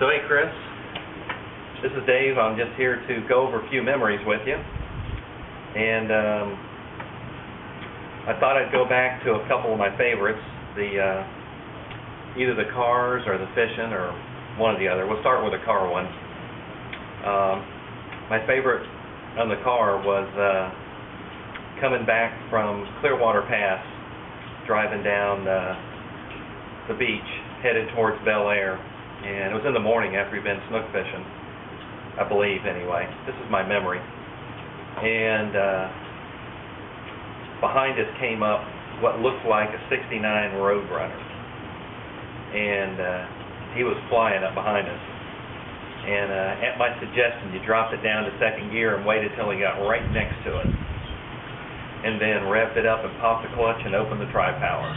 So hey Chris, this is Dave. I'm just here to go over a few memories with you. And I thought I'd go back to a couple of my favorites, either the cars or the fishing or one or the other. We'll start with the car one. My favorite on the car was coming back from Clearwater Pass, driving down the beach, headed towards Bel Air. And it was in the morning after we'd been snook fishing, I believe anyway. This is my memory. And behind us came up what looked like a '69 Roadrunner. And he was flying up behind us. And at my suggestion, you dropped it down to second gear and waited till he got right next to it. And then revved it up and popped the clutch and opened the tri-power.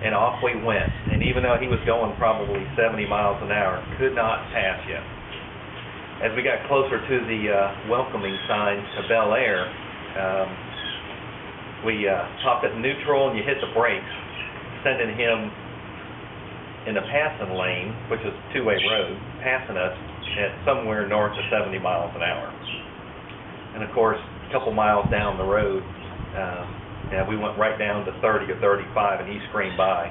And off we went. And even though he was going probably 70 miles an hour, could not pass you. As we got closer to the welcoming sign to Bel Air, we popped at neutral and you hit the brakes, sending him in the passing lane, which is a two-way road, passing us at somewhere north of 70 miles an hour. And of course, a couple miles down the road, we went right down to 30 or 35, and he screamed by.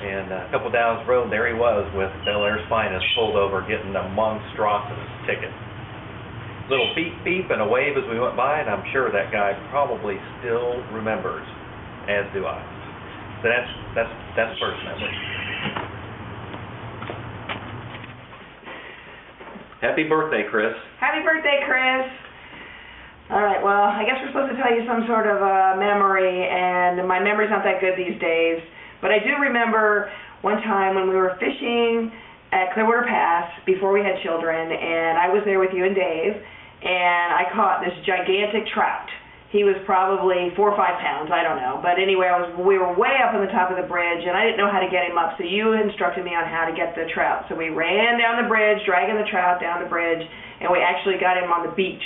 And a couple down the road, there he was with Bel Air's finest, pulled over, getting a monstrosity ticket. Little beep beep and a wave as we went by, and I'm sure that guy probably still remembers, as do I. So that's first memory. Happy birthday, Chris. Happy birthday, Chris. All right, well, I guess we're supposed to tell you some sort of memory, and my memory's not that good these days. But I do remember one time when we were fishing at Clearwater Pass before we had children, and I was there with you and Dave, and I caught this gigantic trout. He was probably 4 or 5 pounds, I don't know. But anyway, we were way up on the top of the bridge, and I didn't know how to get him up, so you instructed me on how to get the trout. So we ran down the bridge, dragging the trout down the bridge, and we actually got him on the beach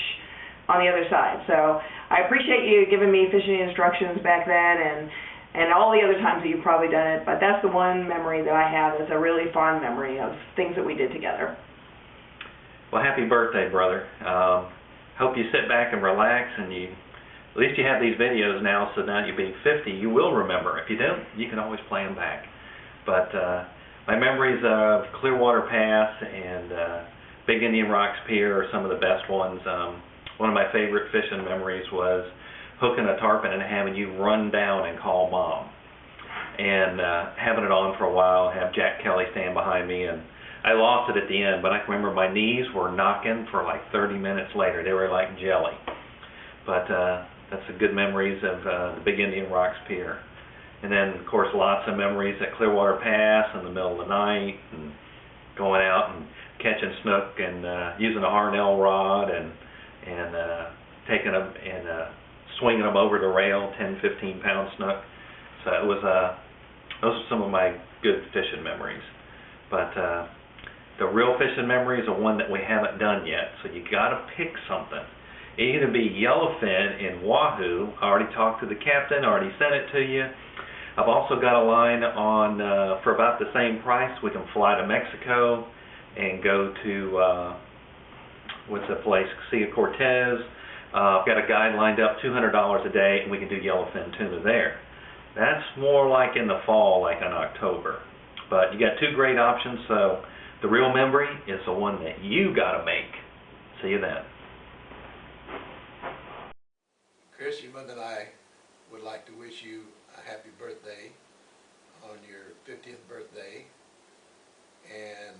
on the other side. So I appreciate you giving me fishing instructions back then, and all the other times that you've probably done it, but that's the one memory that I have is a really fond memory of things that we did together. Well, happy birthday, brother. Hope you sit back and relax, and at least you have these videos now, so now you're being 50, you will remember. If you don't, you can always play them back. But my memories of Clearwater Pass and Big Indian Rocks Pier are some of the best ones. One of my favorite fishing memories was hooking a tarpon and having you run down and call Mom. And having it on for a while, have Jack Kelly stand behind me, and I lost it at the end, but I can remember my knees were knocking for like 30 minutes later. They were like jelly. But that's the good memories of the Big Indian Rocks Pier. And then, of course, lots of memories at Clearwater Pass in the middle of the night, and going out and catching snook and using a Harnell rod and taking them and swinging them over the rail, 10, 15-pound snook. So it was those are some of my good fishing memories. But the real fishing memories are one that we haven't done yet. So you got to pick something. It either be yellowfin in Wahoo. I already talked to the captain. Already sent it to you. I've also got a line on for about the same price. We can fly to Mexico and go to what's that place? Sea of Cortez. I've got a guide lined up, $200 a day, and we can do yellowfin tuna there. That's more like in the fall, like in October. But you got two great options, so the real memory is the one that you got to make. See you then. Chris, your mother and I would like to wish you a happy birthday on your 50th birthday. And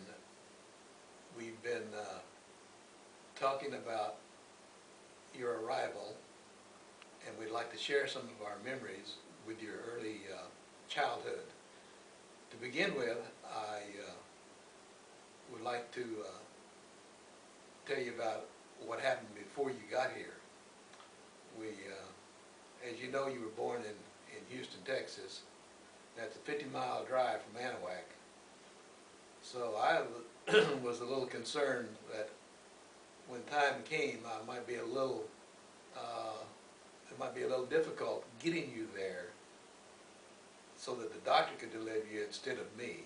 we've been talking about your arrival, and we'd like to share some of our memories with your early childhood. To begin with, I would like to tell you about what happened before you got here. As you know, you were born in Houston, Texas. That's a 50-mile drive from Anahuac. So I was a little concerned that when time came, it might be a little difficult getting you there so that the doctor could deliver you instead of me.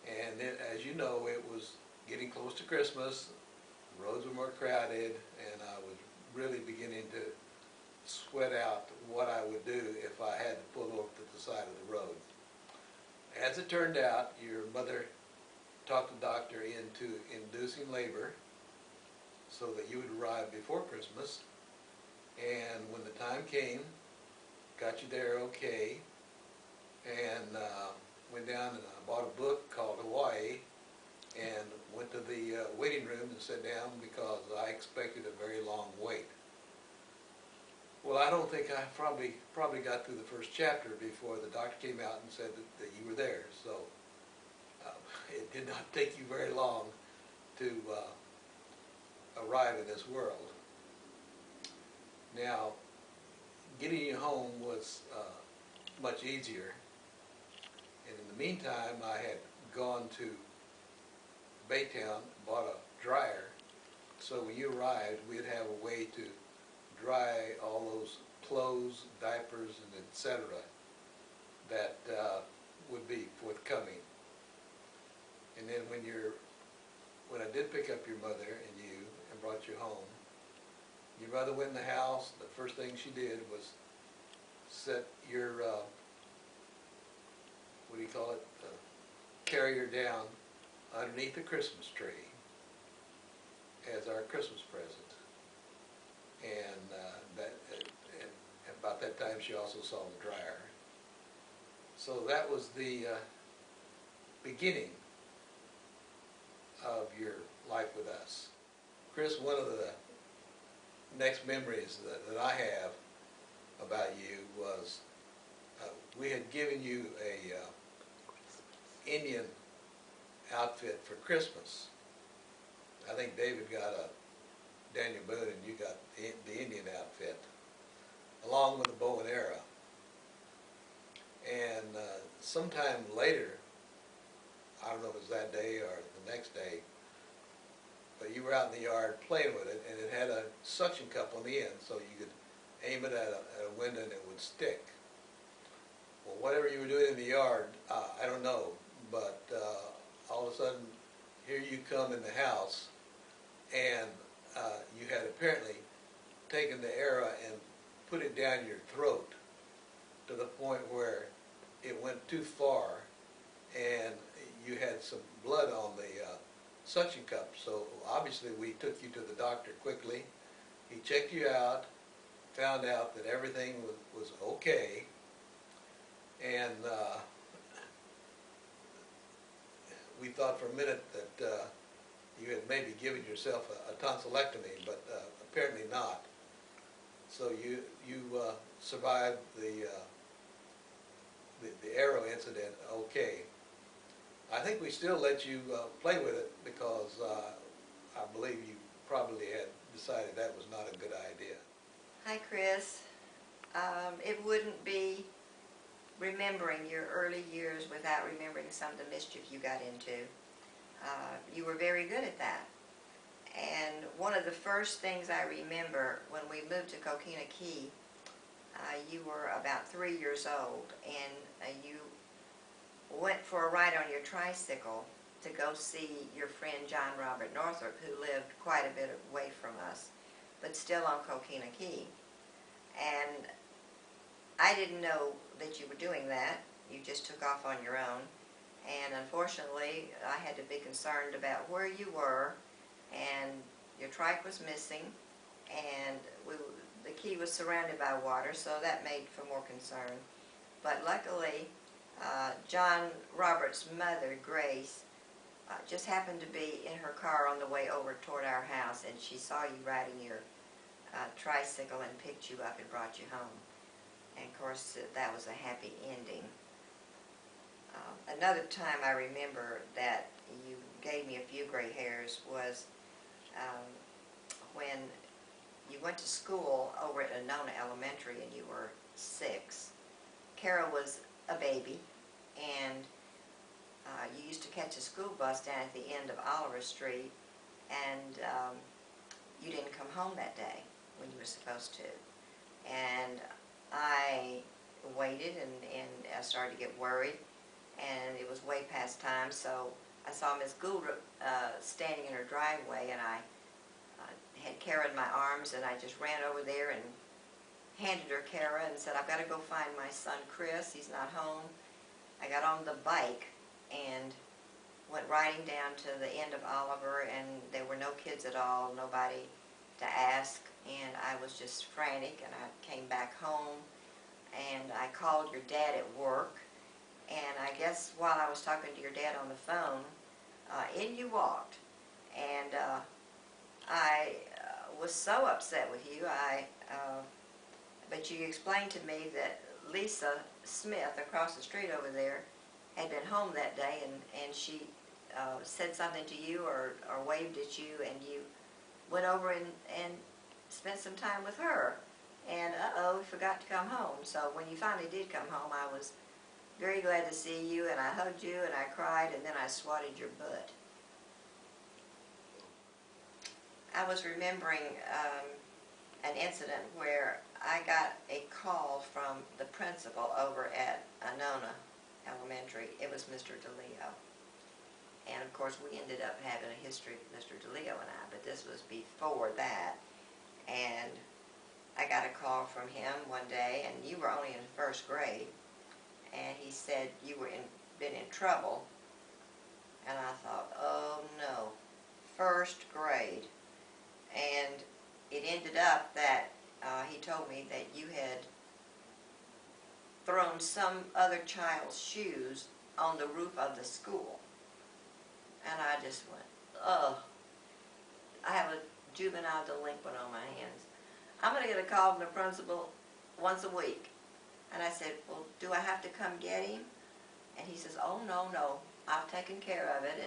And then, as you know, it was getting close to Christmas, roads were more crowded, and I was really beginning to sweat out what I would do if I had to pull over to the side of the road. As it turned out, your mother talked the doctor into inducing labor so that you would arrive before Christmas. And when the time came, got you there okay, and went down and I bought a book called Hawaii and went to the waiting room and sat down because I expected a very long wait. Well, I don't think I probably got through the first chapter before the doctor came out and said that you were there. So it did not take you very long to arrive in this world. Now, getting you home was much easier. And in the meantime, I had gone to Baytown, bought a dryer, so when you arrived, we'd have a way to dry all those clothes, diapers, and etc. that would be forthcoming. And then when I did pick up your mother and you and brought you home, your mother went in the house. The first thing she did was set your what do you call it, carrier down underneath the Christmas tree as our Christmas present. And and about that time she also saw the dryer. So that was the beginning of your life with us. Chris, one of the next memories that I have about you was we had given you a Indian outfit for Christmas. I think David got a Daniel Boone and you got the Indian outfit along with a bow and arrow. And sometime later, I don't know if it was that day or the next day, but you were out in the yard playing with it, and it had a suction cup on the end, so you could aim it at a window and it would stick. Well, whatever you were doing in the yard, I don't know, but all of a sudden, here you come in the house, and you had apparently taken the arrow and put it down your throat to the point where it went too far, and you had some blood on the suction cup. So obviously we took you to the doctor quickly. He checked you out, found out that everything was okay, and we thought for a minute that you had maybe given yourself a tonsillectomy, but apparently not. So you survived the arrow incident okay. I think we still let you play with it because I believe you probably had decided that was not a good idea. Hi, Chris. It wouldn't be remembering your early years without remembering some of the mischief you got into. You were very good at that. And one of the first things I remember when we moved to Coquina Key, you were about 3 years old, and you went for a ride on your tricycle to go see your friend John Robert Northrop, who lived quite a bit away from us, but still on Coquina Key. And I didn't know that you were doing that. You just took off on your own. And unfortunately, I had to be concerned about where you were, and your trike was missing, and the key was surrounded by water, so that made for more concern. But luckily, John Robert's mother, Grace, just happened to be in her car on the way over toward our house, and she saw you riding your tricycle and picked you up and brought you home. And of course, that was a happy ending. Another time I remember that you gave me a few gray hairs was when you went to school over at Anona Elementary and you were 6. Carol was a baby, and you used to catch a school bus down at the end of Oliver Street, and you didn't come home that day when you were supposed to. And I waited, and I started to get worried, and it was way past time, so I saw Miss Gould standing in her driveway, and I had Kara in my arms, and I just ran over there and handed her Kara and said, I've got to go find my son Chris, he's not home. I got on the bike and went riding down to the end of Oliver, and there were no kids at all, nobody to ask, and I was just frantic, and I came back home, and I called your dad at work, and I guess while I was talking to your dad on the phone, in you walked, and I was so upset with you. But you explained to me that Lisa Smith across the street over there had been home that day, and she said something to you or waved at you, and you went over and spent some time with her, and you forgot to come home. So when you finally did come home, I was very glad to see you, and I hugged you, and I cried, and then I swatted your butt. I was remembering an incident where I got a call from the principal over at Anona Elementary. It was Mr. DeLeo. And of course we ended up having a history, Mr. DeLeo and I, but this was before that. And I got a call from him one day, and you were only in first grade, and he said you were been in trouble. And I thought, oh no, first grade. And it ended up that he told me that you had thrown some other child's shoes on the roof of the school. And I just went, ugh. I have a juvenile delinquent on my hands. I'm going to get a call from the principal once a week. And I said, well, do I have to come get him? And he says, oh, no, I've taken care of it,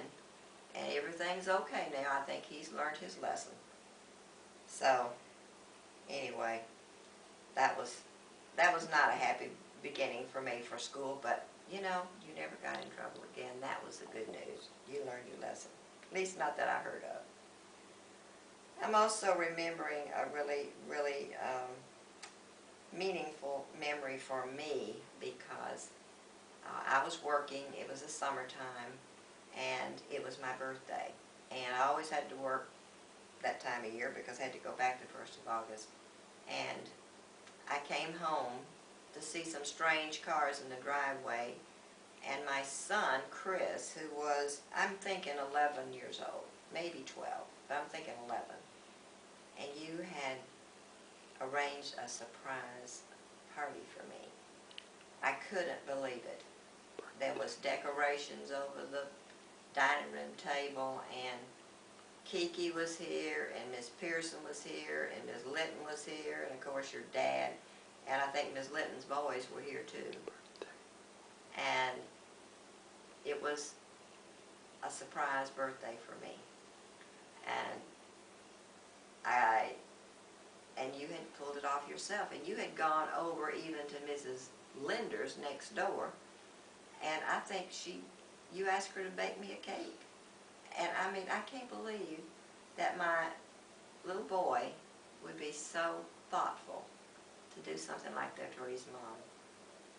and everything's okay now. I think he's learned his lesson. So, anyway, that was not a happy beginning for me for school, but, you know, you never got in trouble again. That was the good news. You learned your lesson. At least not that I heard of. I'm also remembering a really, really meaningful memory for me because I was working, it was the summertime, and it was my birthday. And I always had to work that time of year because I had to go back the 1st of August. And I came home to see some strange cars in the driveway, and my son, Chris, who was, I'm thinking 11 years old, maybe 12, but I'm thinking 11, and you had arranged a surprise party for me. I couldn't believe it. There was decorations over the dining room table, and Kiki was here, and Miss Pearson was here, and Miss Litton was here, and of course your dad, and I think Miss Litton's boys were here too. And it was a surprise birthday for me. And you had pulled it off yourself, and you had gone over even to Mrs. Linder's next door, and I think you asked her to bake me a cake. And I mean, I can't believe that my little boy would be so thoughtful to do something like that for his mom.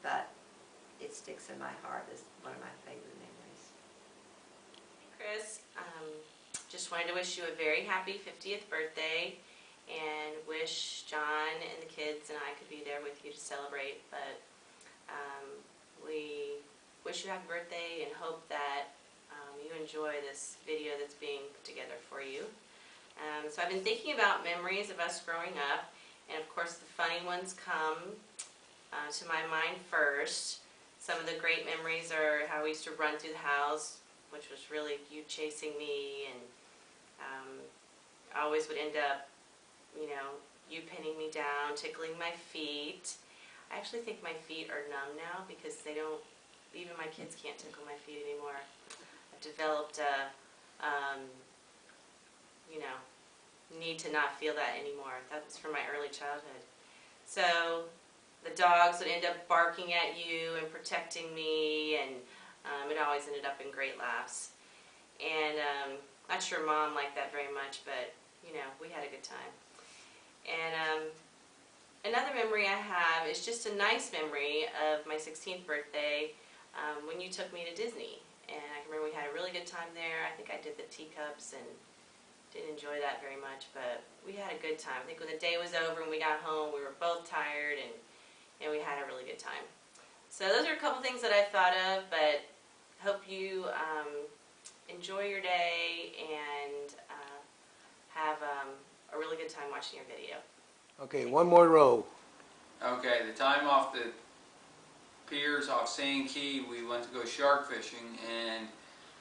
But it sticks in my heart as one of my favorite memories. Hey Chris, just wanted to wish you a very happy 50th birthday and wish John and the kids and I could be there with you to celebrate. But we wish you a happy birthday and hope that you enjoy this video that's being put together for you. So I've been thinking about memories of us growing up, and of course the funny ones come to my mind first. Some of the great memories are how we used to run through the house, which was really you chasing me, and I always would end up, you know, you pinning me down, tickling my feet. I actually think my feet are numb now because they don't, even my kids can't tickle my feet anymore. I've developed a, you know, need to not feel that anymore. That's from my early childhood. So the dogs would end up barking at you and protecting me, and it always ended up in great laughs. And not sure Mom liked that very much, but you know, we had a good time. And another memory I have is just a nice memory of my 16th birthday. when you took me to Disney. And I can remember we had a really good time there. I think I did the teacups and didn't enjoy that very much, but we had a good time. I think when the day was over and we got home, we were both tired, and we had a really good time. So those are a couple things that I thought of, but hope you enjoy your day and have a really good time watching your video. Okay, one more row. Okay, the time off the piers off Sand Key, we went to go shark fishing, and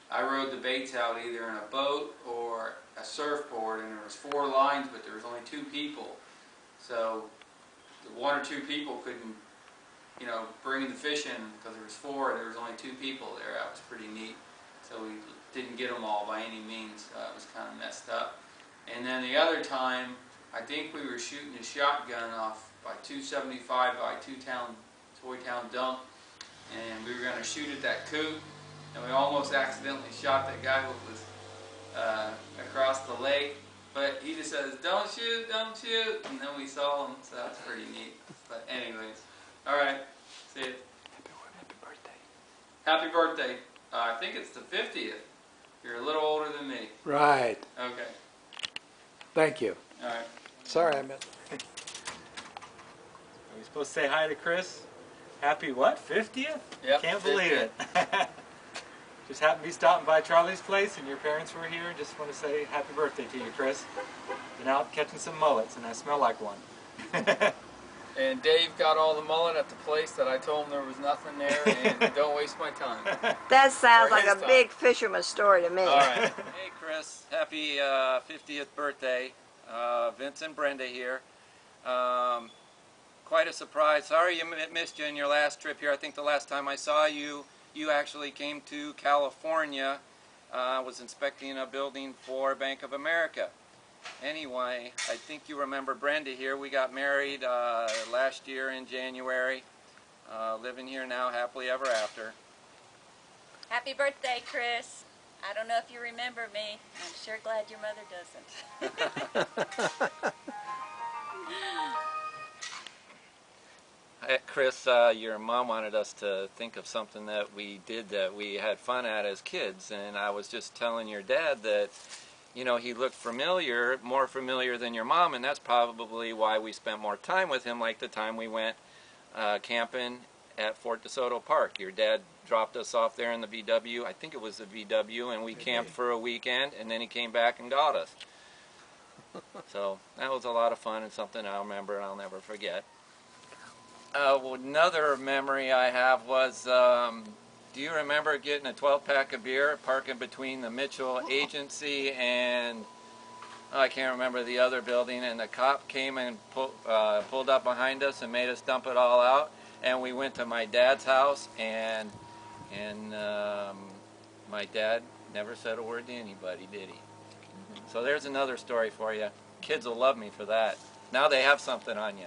I rode the baits out either in a boat or a surfboard, and there was 4 lines, but there was only 2 people. So the 1 or 2 people couldn't, bring the fish in because there was 4 and there was only 2 people there. That was pretty neat. So we didn't get them all by any means. It was kind of messed up. And then the other time, I think we were shooting a shotgun off by 275 by Toy Town Dump, and we were going to shoot at that coot, and we almost accidentally shot that guy who was across the lake, but he just says, don't shoot, and then we saw him, so that's pretty neat. But anyways, alright, see you. Happy birthday. Happy birthday. I think it's the 50th. You're a little older than me. Right. Okay. Thank you. Alright. Sorry I missed. Are we supposed to say hi to Chris? Happy what? 50th? Yep, Can't believe it. Just happened to be stopping by Charlie's place and your parents were here. Just want to say happy birthday to you, Chris. Been out catching some mullets and I smell like one. And Dave got all the mullet at the place that I told him there was nothing there, and don't waste my time. That sounds For like his a time. big fisherman's story to me. All right. Hey Chris, happy 50th birthday. Vince and Brenda here. Quite a surprise. Sorry missed you in your last trip here. I think the last time I saw you, you actually came to California. Was inspecting a building for Bank of America. Anyway, I think you remember Brenda here. We got married last year in January. Living here now happily ever after. Happy birthday, Chris. I don't know if you remember me. I'm sure glad your mother doesn't. Chris, your mom wanted us to think of something that we did that we had fun at as kids, and I was just telling your dad that, he looked familiar, more familiar than your mom, and that's probably why we spent more time with him, like the time we went camping at Fort DeSoto Park. Your dad dropped us off there in the VW, I think it was the VW, and we camped for a weekend, and then he came back and got us. So that was a lot of fun and something I'll remember and I'll never forget. Another memory I have was, do you remember getting a 12-pack of beer, parking between the Mitchell Agency and, I can't remember the other building, and the cop came and pulled up behind us and made us dump it all out, and we went to my dad's house, and my dad never said a word to anybody, did he? So there's another story for you. Kids will love me for that. Now they have something on you.